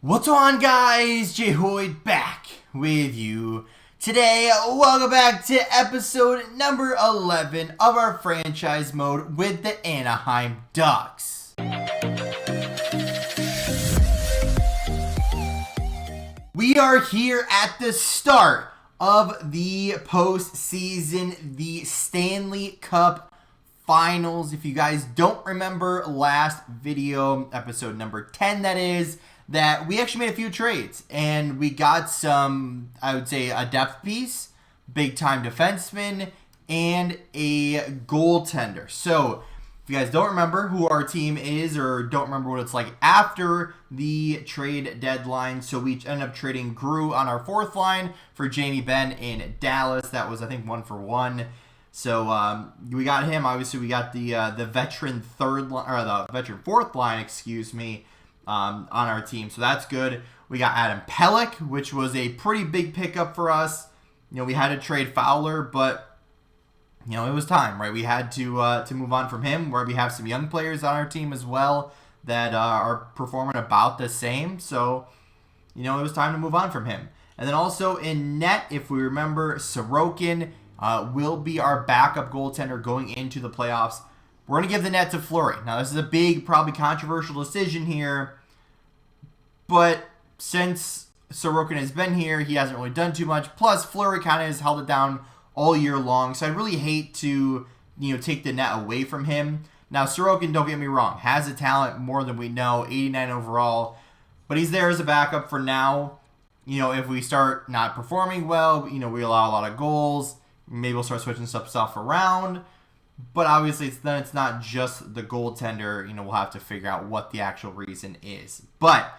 What's on, guys? J Hoyd back with you today. Welcome back to episode number 11 of our franchise mode with the Anaheim Ducks. We are here at the start of the postseason, the Stanley Cup Finals. If you guys don't remember last video, episode number 10 that is, that we actually made a few trades and we got some, I would say, a depth piece, big time defenseman, and a goaltender. So if you guys don't remember who our team is or don't remember what it's like after the trade deadline, so we ended up trading Grew on our fourth line for Jamie Benn in Dallas. That was, I think, 1-for-1. So we got him. Obviously, we got the veteran third line, or the veteran fourth line, excuse me, on our team. So that's good. We got Adam Pelech, which was a pretty big pickup for us. You know, we had to trade Fowler, but you know, it was time, right? We had to move on from him, where we have some young players on our team as well that are performing about the same. So, you know, it was time to move on from him. And then also in net, if we remember, Sorokin will be our backup goaltender going into the playoffs. We're going to give the net to Fleury. Now, this is a big, probably controversial decision here, but since Sorokin has been here, he hasn't really done too much. Plus, Fleury kind of has held it down all year long, so I'd really hate to, you know, take the net away from him. Now, Sorokin, don't get me wrong, has a talent more than we know, 89 overall, but he's there as a backup for now. You know, if we start not performing well, you know, we allow a lot of goals, maybe we'll start switching stuff around. But obviously, then it's not just the goaltender. You know, we'll have to figure out what the actual reason is. But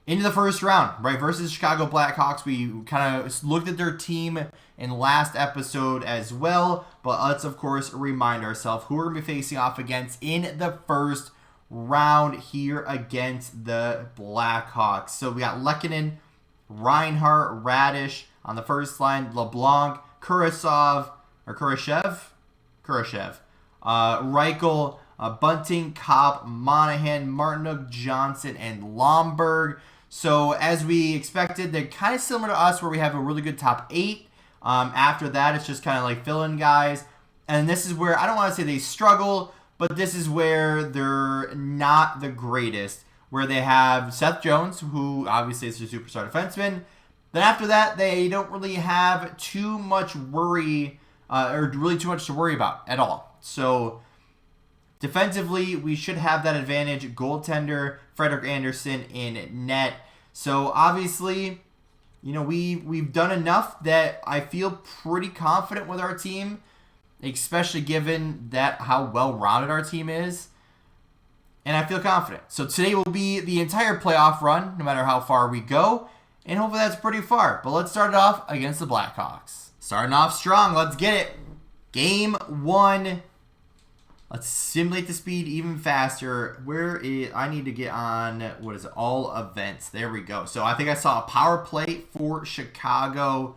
into the first round, right, versus Chicago Blackhawks, we kind of looked at their team in last episode as well. But let's, of course, remind ourselves who we're going to be facing off against in the first round here against the Blackhawks. So we got Lehkonen, Reinhart, Radish on the first line, LeBlanc, Kurashev, Reichel, Bunting, Copp, Monahan, Martinook, Johnson, and Lomberg. So as we expected, they're kind of similar to us where we have a really good top 8. After that, it's just kind of like fill-in guys. And this is where, I don't want to say they struggle, but this is where they're not the greatest. Where they have Seth Jones, who obviously is a superstar defenseman. Then after that, they don't really have too much worry, or really too much to worry about at all. So defensively, we should have that advantage. Goaltender, Frederik Andersen in net. So obviously, you know, we've done enough that I feel pretty confident with our team, especially given that how well-rounded our team is. And I feel confident. So today will be the entire playoff run, no matter how far we go. And hopefully that's pretty far. But let's start it off against the Blackhawks. Starting off strong. Let's get it. Game 1. Let's simulate the speed even faster. I need to get on, what is it, all events. There we go. So I think I saw a power play for Chicago.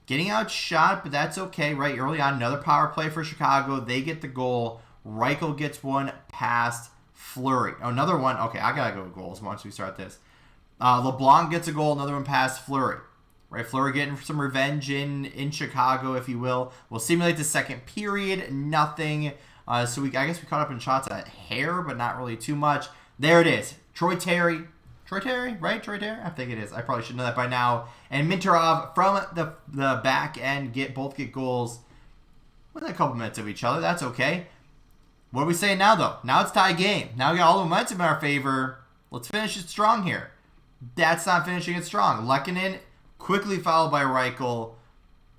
Getting outshot, but that's okay, right? Early on, another power play for Chicago. They get the goal. Reichel gets one past Fleury. Oh, another one. Okay, I got to go with goals once we start this. LeBlanc gets a goal, another one past Fleury. Right, Fleury getting some revenge in Chicago, if you will. We'll simulate the second period. Nothing. So I guess we caught up in shots at hair, but not really too much. There it is. Troy Terry, right? Troy Terry? I think it is. I probably should know that by now. And Mintarov from the back end both get goals within a couple minutes of each other. That's okay. What are we saying now, though? Now it's tie game. Now we got all the momentum in our favor. Let's finish it strong here. That's not finishing it strong. Lehkonen quickly followed by Reichel.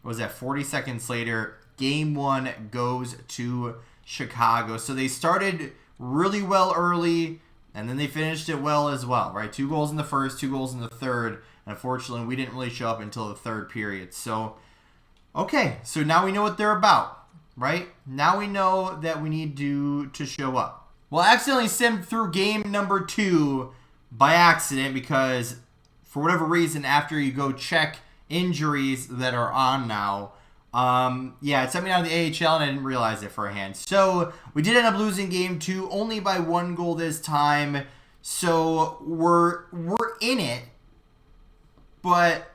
What was that, 40 seconds later? Game 1 goes to Chicago. So they started really well early, and then they finished it well as well, right? 2 goals in the first, 2 goals in the third. And unfortunately, we didn't really show up until the third period. So, okay. So now we know what they're about, right? Now we know that we need to show up. Well, I accidentally simmed through game number 2 by accident because for whatever reason, after you go check injuries that are on now, yeah, it sent me down to the AHL and I didn't realize it for a hand. So we did end up losing game 2 only by 1 goal this time. So we're in it, but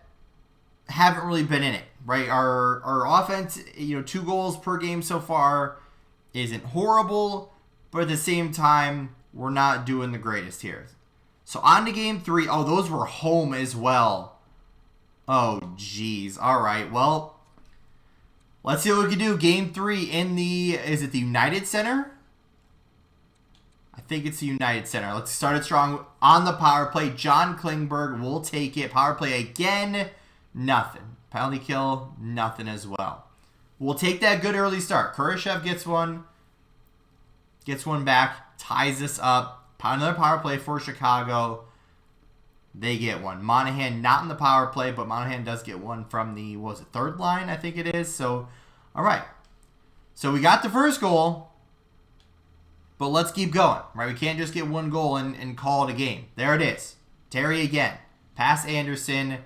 haven't really been in it, right? Our offense, 2 goals per game so far isn't horrible, but at the same time, we're not doing the greatest here. So on to game 3. Oh, those were home as well. Oh, geez. All right, well, let's see what we can do. Game 3 in is it the United Center? I think it's the United Center. Let's start it strong on the power play. John Klingberg will take it. Power play again, nothing. Penalty kill, nothing as well. We'll take that good early start. Kurashev gets one back, ties this up. Another power play for Chicago. They get one. Monahan not in the power play, but Monahan does get one from the, third line, I think it is. So, all right. So we got the first goal, but let's keep going, right? We can't just get one goal and call it a game. There it is. Terry again. Pass Anderson.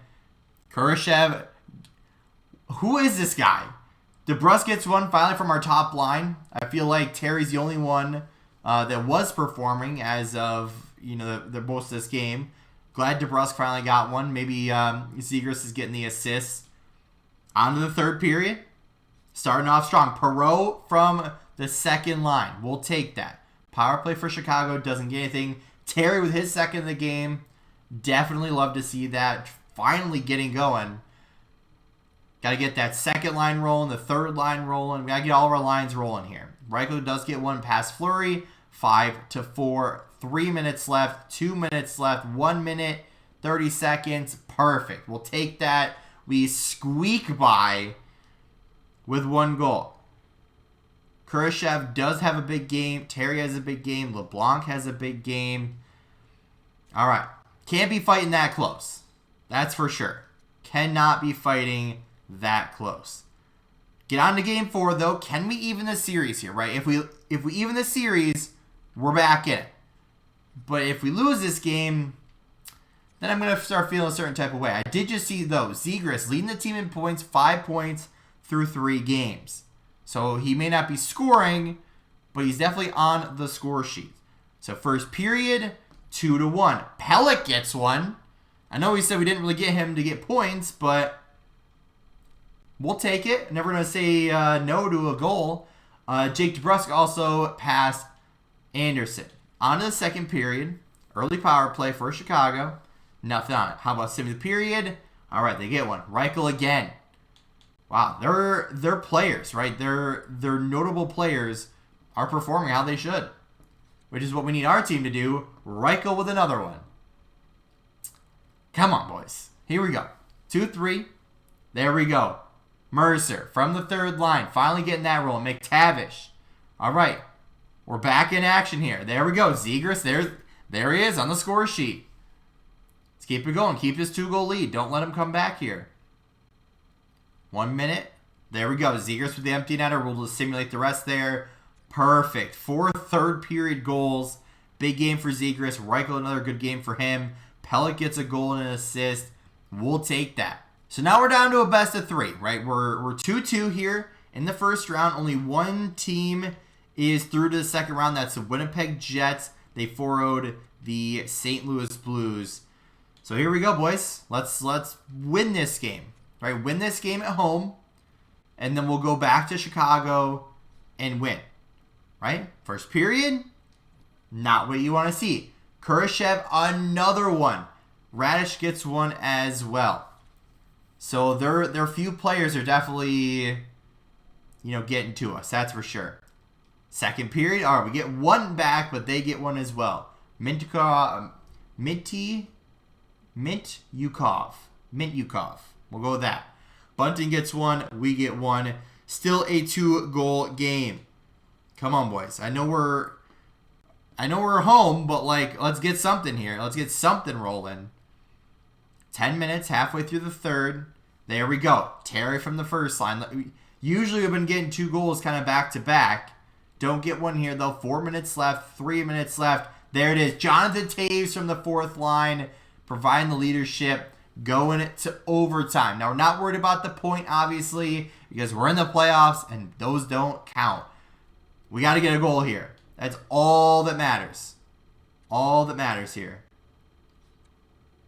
Kurashev. Who is this guy? DeBrusque gets one finally from our top line. I feel like Terry's the only one that was performing as of, the most of this game. Glad DeBrusque finally got one. Maybe Zegras is getting the assist. On to the third period. Starting off strong. Perreault from the second line. We'll take that. Power play for Chicago doesn't get anything. Terry with his second of the game. Definitely love to see that. Finally getting going. Got to get that second line rolling, the third line rolling. We got to get all of our lines rolling here. Reichel does get one past Fleury. 5-4. 3 minutes left. 2 minutes left. 1 minute. 30 seconds. Perfect. We'll take that. We squeak by with 1 goal. Kurashev does have a big game. Terry has a big game. LeBlanc has a big game. All right. Can't be fighting that close. That's for sure. Cannot be fighting that close. Get on to game 4, though. Can we even the series here, right? If we even the series, we're back in it. But if we lose this game, then I'm going to start feeling a certain type of way. I did just see, though, Zegras leading the team in points, 5 points through 3 games. So he may not be scoring, but he's definitely on the score sheet. So first period, 2-1. Pellick gets one. I know we said we didn't really get him to get points, but we'll take it. Never going to say no to a goal. Jake DeBrusque also passed Anderson. On to the second period. Early power play for Chicago. Nothing on it. How about 7th period? All right, they get one. Reichel again. Wow, they're players, right? They're notable players are performing how they should, which is what we need our team to do. Reichel with another one. Come on, boys. Here we go. 2-3. There we go. Mercer from the third line. Finally getting that roll. McTavish. All right. We're back in action here. There we go. Zegras, there he is on the score sheet. Let's keep it going. Keep this 2-goal lead. Don't let him come back here. 1 minute. There we go. Zegras with the empty netter. We'll just simulate the rest there. Perfect. 4 third period goals. Big game for Zegras. Reichel, another good game for him. Pellick gets a goal and an assist. We'll take that. So now we're down to a best of 3, right? We're 2-2 here in the first round. Only one team is through to the second round. That's the Winnipeg Jets. They 4-0'd the St. Louis Blues. So here we go, boys. Let's win this game. Right? Win this game at home. And then we'll go back to Chicago and win. Right? First period. Not what you want to see. Kurashev, another one. Radish gets one as well. So their few players are definitely, getting to us. That's for sure. Second period. All right, we get one back, but they get one as well. Mintyukov. We'll go with that. Bunting gets one. We get one. Still a 2-goal game. Come on, boys. I know we're home, but let's get something here. Let's get something rolling. 10 minutes, halfway through the third. There we go. Terry from the first line. Usually we've been getting 2 goals kind of back to back. Don't get one here, though. 4 minutes left. 3 minutes left. There it is. Jonathan Taves from the fourth line, providing the leadership, going to overtime. Now, we're not worried about the point, obviously, because we're in the playoffs, and those don't count. We got to get a goal here. That's all that matters. All that matters here.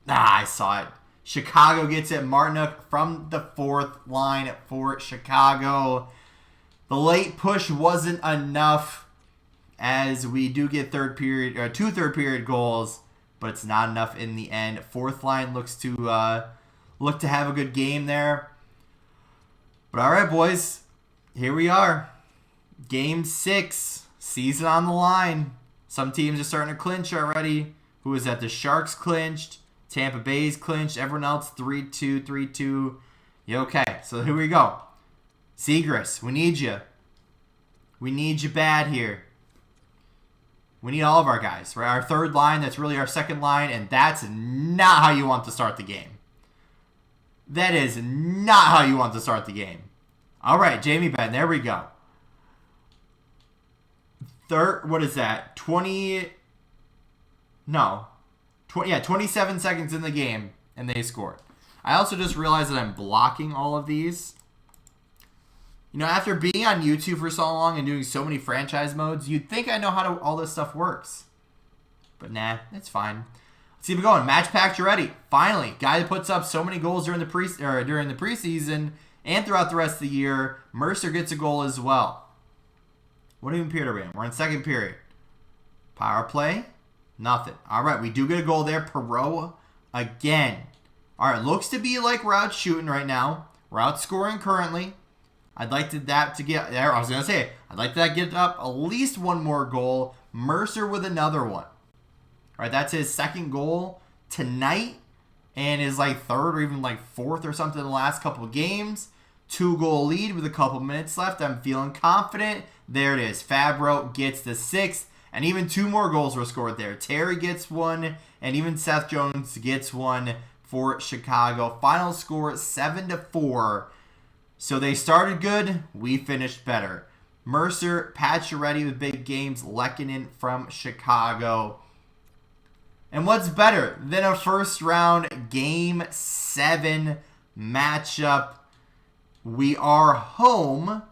Ah, I saw it. Chicago gets it. Martinook from the fourth line for Chicago. The late push wasn't enough, as we do get two third period goals, but it's not enough in the end. Fourth line looks to have a good game there. But all right, boys, here we are. Game 6, season on the line. Some teams are starting to clinch already. Who is that? The Sharks clinched. Tampa Bay's clinched. Everyone else 3-2, 3-2. Yeah, okay, so here we go. Zegras, we need you. We need you bad here. We need all of our guys, right? Our third line, that's really our second line, and that's not how you want to start the game. That is not how you want to start the game. All right, Jamie Benn, there we go. What is that? 27 seconds in the game, and they scored. I also just realized that I'm blocking all of these. You know, after being on YouTube for so long and doing so many franchise modes, you'd think I know how all this stuff works. But nah, it's fine. Let's keep it going. Match pack Giretti. Finally, guy that puts up so many goals during the preseason and throughout the rest of the year. Mercer gets a goal as well. What even period are we in? We're in second period. Power play. Nothing. All right, we do get a goal there. Perot again. All right, looks to be like we're out shooting right now. We're outscoring currently. I'd like that to get there. I was going to say, I'd like that to get up at least one more goal. Mercer with another one. All right, that's his second goal tonight and his like third or even like fourth or something in the last couple of games. 2-goal lead with a couple minutes left. I'm feeling confident. There it is. Fabro gets the 6th, and even 2 more goals were scored there. Terry gets one, and even Seth Jones gets one for Chicago. Final score 7-4. So they started good, we finished better. Mercer, Pacioretty with big games, Lehkonen from Chicago. And what's better than a first round Game 7 matchup? We are home,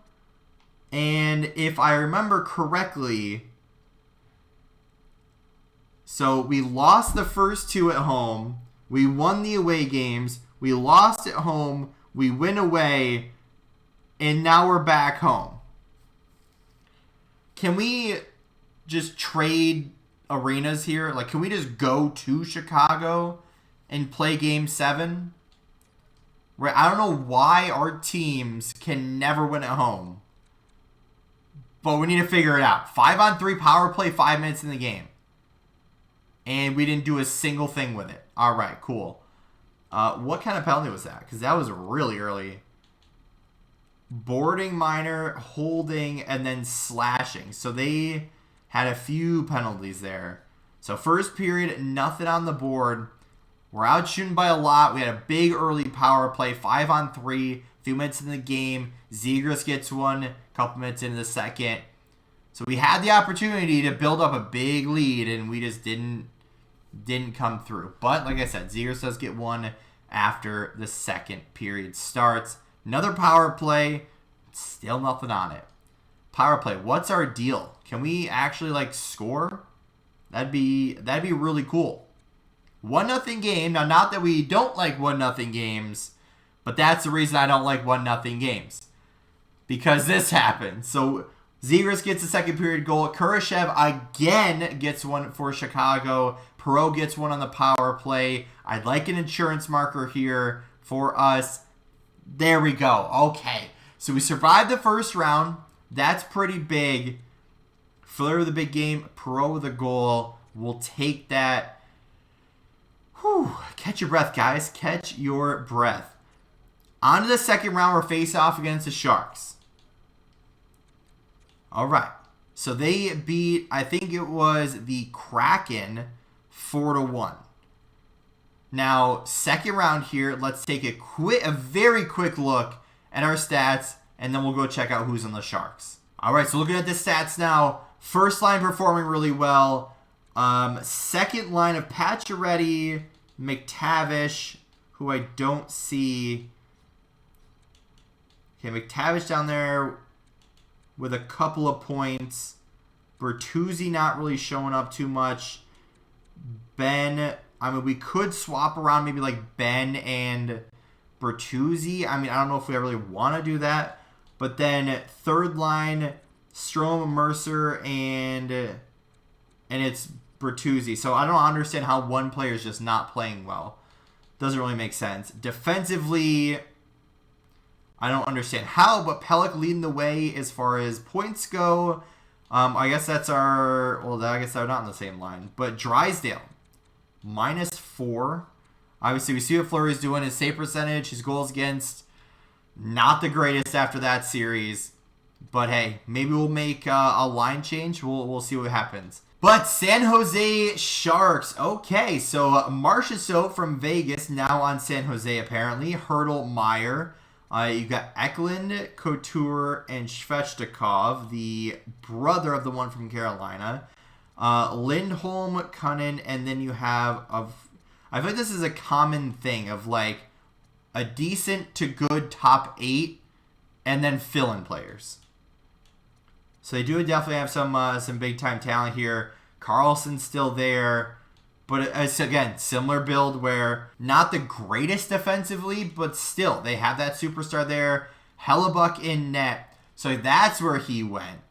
and if I remember correctly, so we lost the first 2 at home, we won the away games, we lost at home, we win away, and now we're back home. Can we just trade arenas here? Like, can we just go to Chicago and play Game 7? Right? I don't know why our teams can never win at home. But we need to figure it out. 5-on-3 power play, 5 minutes in the game. And we didn't do a single thing with it. All right, cool. What kind of penalty was that? Because that was really early. Boarding minor, holding, and then slashing. So they had a few penalties there. So first period, nothing on the board. We're out shooting by a lot. We had a big early power play, 5-on-3, a few minutes in the game. Zegras gets one, a couple minutes into the second. So we had the opportunity to build up a big lead, and we just didn't come through. But like I said, Zegras does get one after the second period starts. Another power play, still nothing on it. Power play, what's our deal? Can we actually like score? That'd be really cool. 1-0 game. Now, not that we don't like 1-0 games, but that's the reason I don't like 1-0 games. Because this happened. So Zegras gets a second period goal. Kurashev again gets one for Chicago. Perot gets one on the power play. I'd like an insurance marker here for us. There we go. Okay. So we survived the first round. That's pretty big. Flair with a big game. Perot with a goal. We'll take that. Whew. Catch your breath, guys. Catch your breath. On to the second round. We're face off against the Sharks. All right. So they beat, I think it was the Kraken 4-1. Now, second round here, let's take a very quick look at our stats, and then we'll go check out who's on the Sharks. All right, so looking at the stats now, first line performing really well. Second line of Pacioretty, McTavish, who I don't see. Okay, McTavish down there with a couple of points. Bertuzzi not really showing up too much. Ben, I mean, we could swap around maybe like Ben and Bertuzzi. I mean, I don't know if we really want to do that. But then third line, Strome, Mercer, and it's Bertuzzi. So I don't understand how one player is just not playing well. Doesn't really make sense. Defensively, I don't understand how, but Pelech leading the way as far as points go. I guess that's our... Well, I guess they're not on the same line. But Drysdale, -4. Obviously, we see what Fleury's doing. His save percentage, his goals against, not the greatest after that series. But hey, maybe we'll make a line change. We'll see what happens. But San Jose Sharks. Okay, so Marchessault from Vegas now on San Jose apparently. Hurdle, Meyer. You got Eklund, Couture, and Svechnikov, the brother of the one from Carolina. Lindholm, Cunnin, and then you have... I feel like this is a common thing of like a decent to good top 8 and then fill-in players. So they do definitely have some big-time talent here. Carlson's still there. But it's, again, similar build where not the greatest defensively, but still, they have that superstar there. Hellebuck in net. So that's where he went.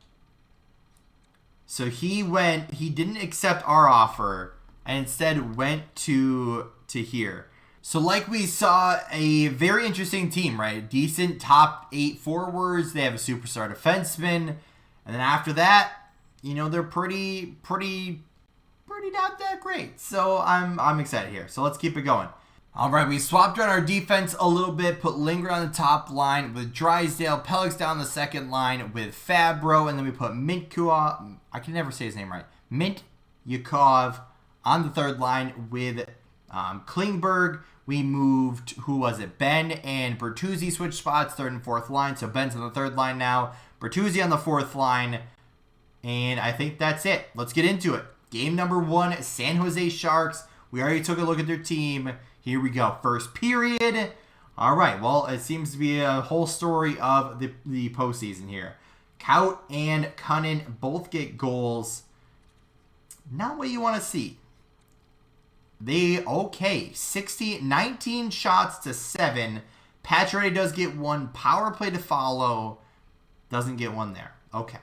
So he didn't accept our offer, and instead went to here. So like we saw, a very interesting team, right? Decent top 8 forwards. They have a superstar defenseman. And then after that, you know, they're pretty not that great. So I'm excited here. So let's keep it going. All right, we swapped around our defense a little bit, put Linger on the top line with Drysdale, Pelech down the second line with Fabro, and then we put Mintyukov, I can never say his name right, Mintyukov on the third line with Klingberg. We moved, who was it? Ben and Bertuzzi switched spots, third and fourth line. So Ben's on the third line now. Bertuzzi on the fourth line. And I think that's it. Let's get into it. Game number 1, San Jose Sharks. We already took a look at their team. Here we go. First period. All right. Well, it seems to be a whole story of the postseason here. Kaut and Cunnin both get goals. Not what you want to see. Okay, 19 shots to 7. Pacioretty does get 1. Power play to follow. Doesn't get 1 there. Okay.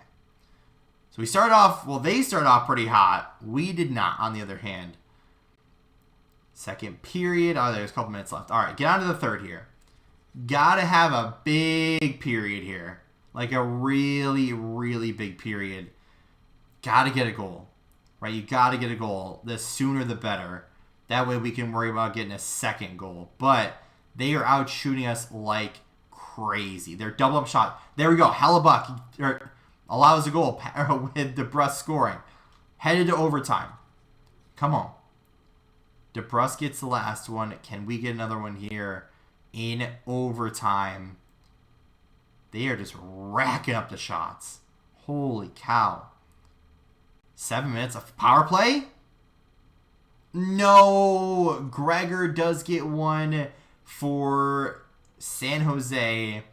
So we start off, well, they start off pretty hot. We did not, on the other hand. Second period. Oh, there's a couple minutes left. All right, get on to the third here. Got to have a big period here. Like a really, really big period. Got to get a goal. Right, you got to get a goal. The sooner the better. That way we can worry about getting a second goal. But they are out shooting us like crazy. They're double up shot. There we go. Hellebuck allows a goal with DeBrusk scoring. Headed to overtime. Come on. DeBrusk gets the last one. Can we get another one here in overtime? They are just racking up the shots. Holy cow. 7 minutes of power play? No. Gregor does get 1 for San Jose.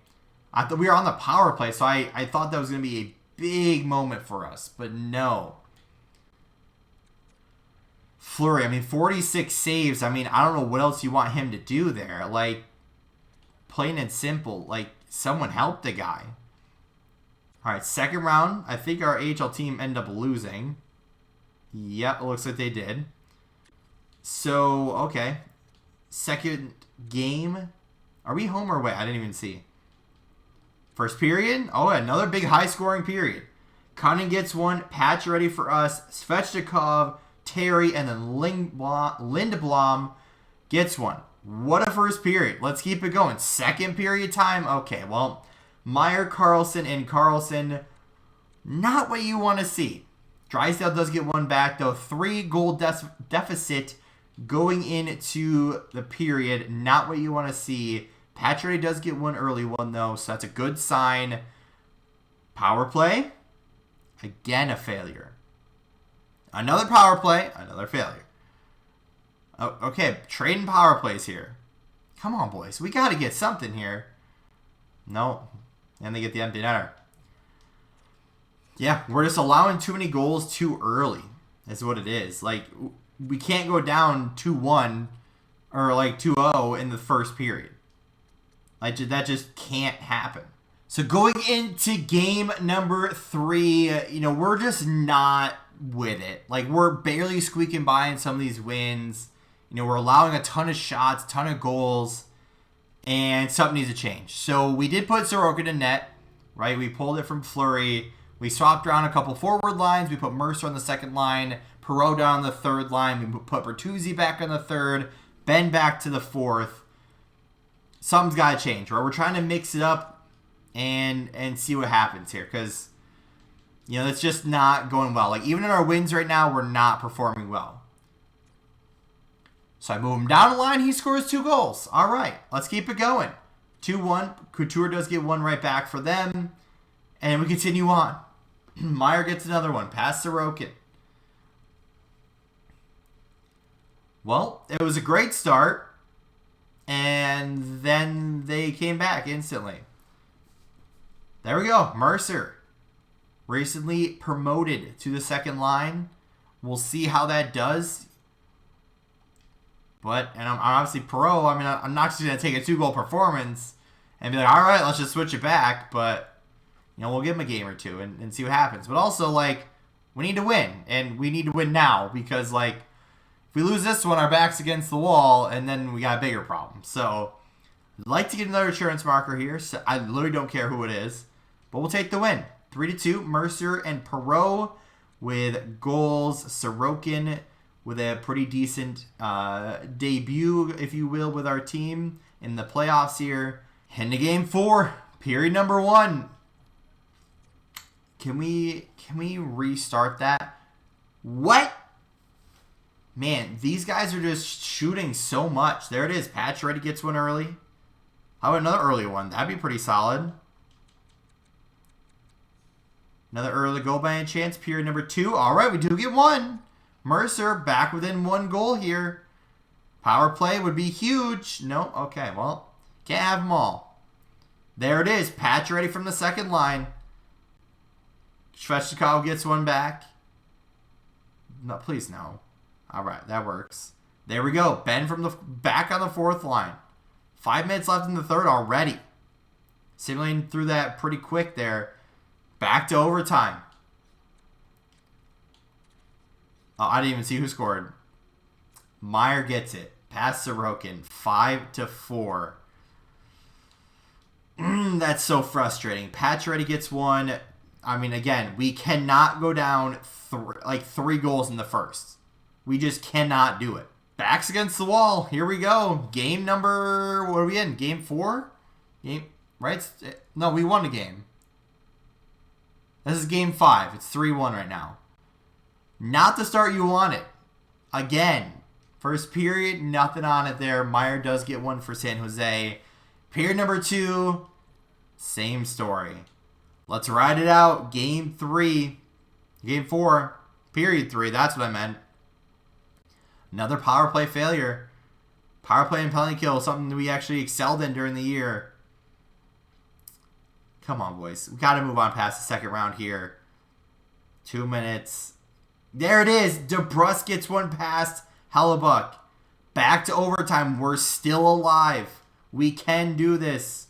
I thought we were on the power play, so I thought that was going to be a big moment for us, but no. Fleury, I mean, 46 saves. I mean, I don't know what else you want him to do there. Like, plain and simple. Like, someone help the guy. All right, second round. I think our AHL team ended up losing. Yep, it looks like they did. So, okay. Second game. Are we home or away? I didn't even see. First period. Oh, another big high-scoring period. Cunning gets 1. Pacioretty for us. Svechnikov, Terry, and then Lindblom gets 1. What a first period. Let's keep it going. Second period time. Okay, well, Meyer, Carlson, and Carlson, not what you want to see. Drysdale does get 1 back, though. 3-goal deficit going into the period. Not what you want to see. Pacioretty does get 1 early one, though, so that's a good sign. Power play. Again, a failure. Another power play. Another failure. Oh, okay, trading power plays here. Come on, boys. We got to get something here. No. And they get the empty netter. Yeah, we're just allowing too many goals too early. That's what it is. Like, we can't go down 2-1 or like 2-0 in the first period. Like, that just can't happen. So going into game number 3, you know, we're just not with it. Like, we're barely squeaking by in some of these wins. You know, we're allowing a ton of shots, ton of goals, and something needs to change. So we did put Sorokin in net, right? We pulled it from Fleury. We swapped around a couple forward lines. We put Mercer on the second line, Perreault down on the third line. We put Bertuzzi back on the third, Ben back to the fourth. Something's got to change, right? We're trying to mix it up and see what happens here, because, you know, it's just not going well. Like, even in our wins right now, we're not performing well. So I move him down the line. He scores 2 goals. All right, let's keep it going. 2-1. Couture does get one right back for them, and we continue on. Meyer gets another one. Past Sorokin. Well, it was a great start. And then they came back instantly. There we go. Mercer. Recently promoted to the second line. We'll see how that does. But, and I'm obviously pro. I mean, I'm not just going to take a 2-goal performance and be like, all right, let's just switch it back. But, you know, we'll give him a game or two and see what happens. But also, like, we need to win. And we need to win now because, like, if we lose this one, our back's against the wall, and then we got a bigger problem. So, I'd like to get another insurance marker here. So I literally don't care who it is. But we'll take the win. 3-2, Mercer and Perreault with goals. Sorokin with a pretty decent debut, if you will, with our team in the playoffs here. Into game 4, period number 1. Can we restart that? What? Man, these guys are just shooting so much. There it is. Patch Ready gets one early. How about another early one? That'd be pretty solid. Another early goal by any chance. Period number 2. All right, we do get one. Mercer back within 1 goal here. Power play would be huge. No? Okay, well, can't have them all. There it is. Patch Ready from the second line. Svechnikov gets one back. No, please no. All right, that works. There we go. Ben from the back on the fourth line. 5 minutes left in the third already. Simulating through that pretty quick there. Back to overtime. Oh, I didn't even see who scored. Meyer gets it. Past Sorokin. 5-4. That's so frustrating. Patch Ready gets one. I mean, again, we cannot go down 3 goals in the first. We just cannot do it. Backs against the wall. Here we go. Game number... What are we in? Game 4? Right? No, we won the game. This is game 5. It's 3-1 right now. Not the start you wanted. Again. First period, nothing on it there. Meyer does get one for San Jose. Period number 2, same story. Let's ride it out. Game 3. Game 4. Period 3. That's what I meant. Another power play failure. Power play and penalty kill, something we actually excelled in during the year. Come on, boys. We got to move on past the second round here. 2 minutes. There it is. DeBrusque gets one past Hellebuck. Back to overtime. We're still alive. We can do this.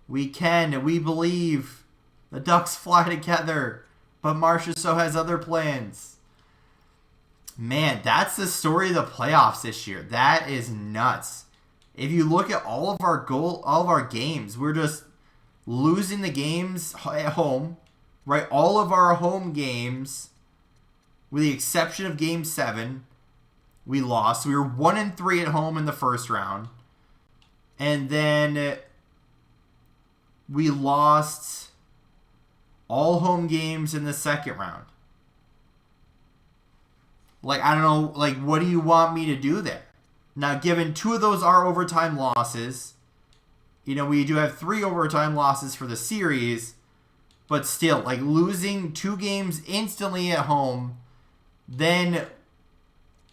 We can. We believe. The Ducks fly together. But Marchessault has other plans. Man, that's the story of the playoffs this year. That is nuts. If you look at all of our games, we're just losing the games at home, right? All of our home games, with the exception of Game 7, we lost. We were 1-3 at home in the first round. And then we lost all home games in the second round. Like, I don't know, like, what do you want me to do there? Now, given 2 of those are overtime losses, you know, we do have 3 overtime losses for the series, but still, like, losing 2 games instantly at home, then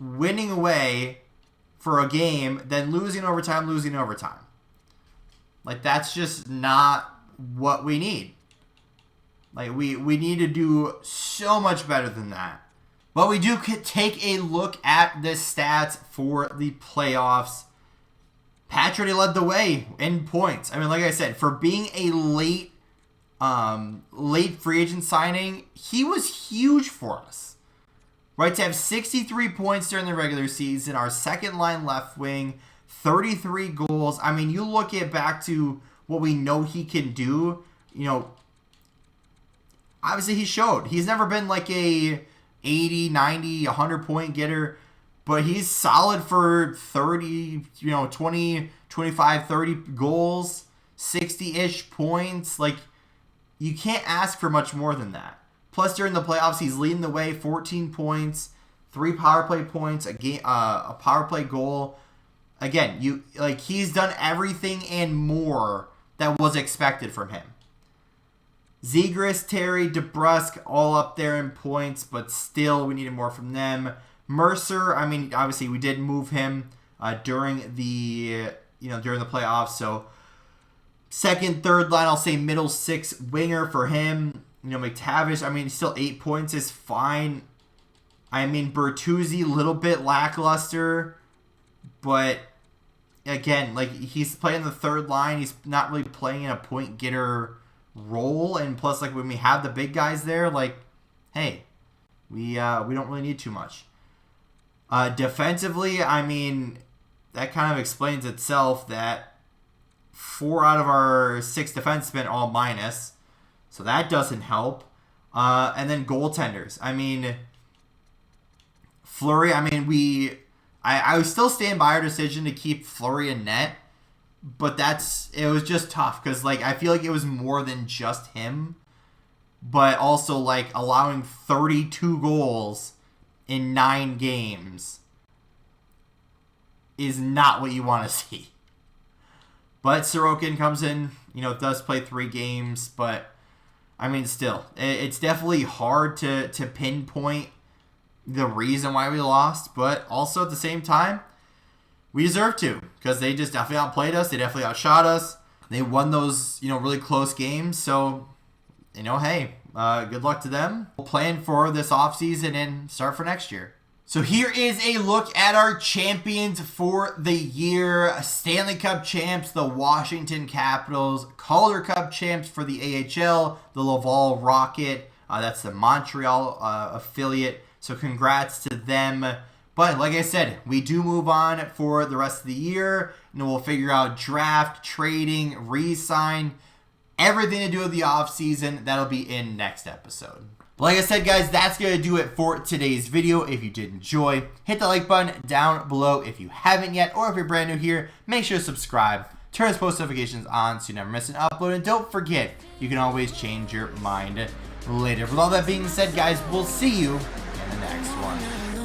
winning away for a game, then losing overtime. Like, that's just not what we need. Like, we need to do so much better than that. But we do take a look at the stats for the playoffs. Patrick led the way in points. I mean, like I said, for being a late free agent signing, he was huge for us. Right, to have 63 points during the regular season, our second line left wing, 33 goals. I mean, you look at back to what we know he can do, you know, obviously he showed. He's never been like a 80, 90, 100 point getter, but he's solid for 30, 20, 25, 30 goals, 60-ish points. Like, you can't ask for much more than that. Plus, during the playoffs, he's leading the way, 14 points, 3 power play points, a power play goal. Again, he's done everything and more that was expected from him. Zegras, Terry, DeBrusque, all up there in points, but still we needed more from them. Mercer, I mean, obviously we did move him during the playoffs, so second, third line, I'll say middle six winger for him. McTavish, I mean, still 8 points is fine. I mean, Bertuzzi, a little bit lackluster, but again, like, he's playing the third line. He's not really playing in a point getter role, and plus, like, when we have the big guys there, like, hey, we don't really need too much. Defensively, I mean, that kind of explains itself that 4 out of our 6 defensemen all minus, so that doesn't help. And then goaltenders. I mean, Fleury, I mean, I still stand by our decision to keep Fleury in net, but it was just tough because, like, I feel like it was more than just him, but also, like, allowing 32 goals in 9 games is not what you want to see. But Sorokin comes in, does play 3 games, but I mean, still, it's definitely hard to pinpoint the reason why we lost, but also at the same time, we deserve to, because they just definitely outplayed us. They definitely outshot us. They won those, really close games. So, hey, good luck to them. We'll plan for this offseason and start for next year. So here is a look at our champions for the year. Stanley Cup champs, the Washington Capitals. Calder Cup champs for the AHL, the Laval Rocket. That's the Montreal affiliate. So congrats to them. But like I said, we do move on for the rest of the year. And we'll figure out draft, trading, re-sign, everything to do with the offseason. That'll be in next episode. Like I said, guys, that's going to do it for today's video. If you did enjoy, hit the like button down below if you haven't yet, or if you're brand new here, make sure to subscribe, turn those post notifications on so you never miss an upload, and don't forget, you can always change your mind later. With all that being said, guys, we'll see you in the next one.